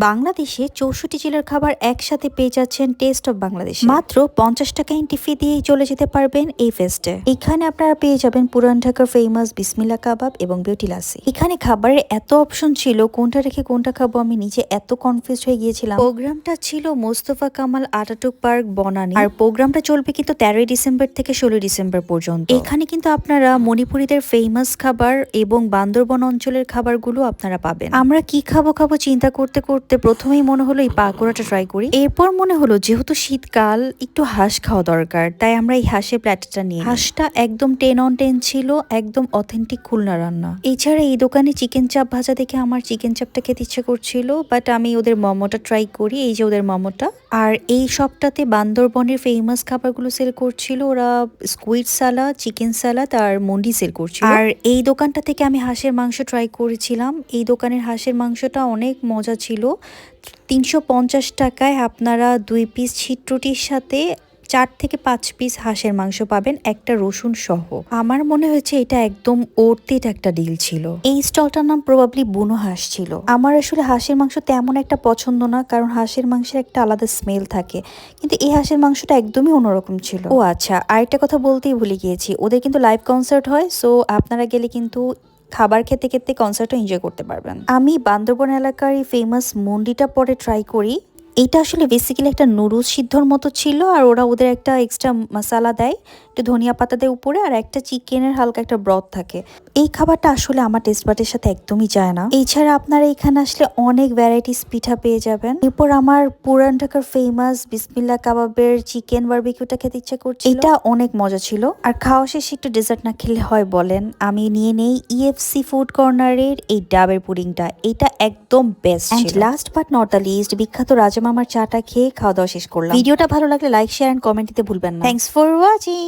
বাংলাদেশে ৬৪ জেলার খাবার একসাথে পেয়ে যাচ্ছেন টেস্ট অফ বাংলাদেশ। মাত্র ৫০ টাকা এন্ট্রি ফি দিয়েই চলে যেতে পারবেন এই ফেস্টে। এখানে আপনারা পেয়ে যাবেন পুরান ঢাকার ফেমাস বিসমিল্লা কাবাব এবং বিউটি লাসি। এখানে খাবারের এত অপশন ছিল, কোনটা রেখে কোনটা খাবো আমি নিজে এত কনফিউজ হয়ে গিয়েছিলাম। প্রোগ্রামটা ছিল মোস্তফা কামাল আটাটুক পার্ক বনানী, আর প্রোগ্রামটা চলবে কিন্তু ১৩ ডিসেম্বর থেকে ১৬ ডিসেম্বর পর্যন্ত। এখানে কিন্তু আপনারা মণিপুরীদের ফেমাস খাবার এবং বান্দরবন অঞ্চলের খাবারগুলো আপনারা পাবেন। আমরা কি খাবো চিন্তা করতে করতে প্রথমেই মনে হলো এই পাকোড়াটা ট্রাই করি। এরপর মনে হলো যেহেতু শীতকাল একটু হাঁস খাওয়া দরকার, তাই আমরা এই হাঁসের প্ল্যাটারটা নিয়ে। হাঁসটা একদম 10 on 10 ছিল, একদম অথেন্টিক খুলনা রান্না। এছাড়া এই দোকানে চিকেন চাপ ভাজা দেখে আমার চিকেন চাপটা খেতে ইচ্ছে করছিল, বাট আমি ওদের মোমোটা ট্রাই করি। এই যে ওদের মোমোটা। আর এই শপটাতে বান্দরবনের ফেমাস খাবারগুলো সেল করছিল। ওরা স্কুইড সালাদ, চিকেন সালাদ আর মন্ডি সেল করছিল। আর এই দোকানটা থেকে আমি হাঁসের মাংস ট্রাই করেছিলাম। এই দোকানের হাঁসের মাংসটা অনেক মজা ছিল। ৩৫০ টাকায় আপনারা ২ পিস ছিটরুটির সাথে ৪ থেকে ৫ পিস হাঁসের মাংস পাবেন, একটা রসুন সহ। আমার মনে হয়েছে এটা একদম ওর্থ একটা ডিল ছিল। এই স্টলটার নাম প্রবাবলি বুনো হাঁস ছিল। আমার আসলে হাঁসের মাংস তেমন একটা পছন্দ না, কারণ হাঁসের মাংসের একটা আলাদা স্মেল থাকে, কিন্তু এই হাঁসের মাংসটা একদমই অন্যরকম ছিল। ও আচ্ছা, আরেকটা কথা বলতেই ভুলে গিয়েছি, ওদের কিন্তু লাইভ কনসার্ট হয়, সো আপনারা গেলে কিন্তু খাবার খেতে খেতে কনসার্টও এনজয় করতে পারবেন। আমি বান্দরবন এলাকার এই ফেমাস মন্ডিটা পরে ট্রাই করি। এটা আসলে বেসিক্যালি একটা নুডলস সিদ্ধর মতো ছিল, আর ওরা ওদের একটা এক্সট্রা মশলা দেয়, একটু ধনিয়া পাতা দেয় উপরে, আর একটা চিকেনের হালকা একটা ব্রথ থাকে। এই খাবারটা আসলে আমার টেস্ট বাটের সাথে একদমই যায় না। এছাড়া আপনারা এখানে আসলে অনেক ভ্যারাইটিস পিঠা পেয়ে যাবেন। এরপর আমার পুরান ঢাকার ফেমাস বিসমিল্লা কাবাবের চিকেন বারবিকিউটা খেতে ইচ্ছা করছিল। এটা অনেক মজা ছিল। আর খাওয়া শেষে একটু ডেজার্ট না খেলে হয় বলেন? আমি নিয়ে নেই ইএফসি ফুড কর্নারের এই ডাবের পুডিংটা। এটা একদম বেস্ট ছিল। Last but not the least, বিখ্যাত রাজামামার চাটা খেয়ে খাওয়া দাওয়া শেষ করলাম। ভিডিওটা ভালো লাগলে লাইক, শেয়ার এন্ড কমেন্ট দিতে ভুলবেন না। Thanks for watching.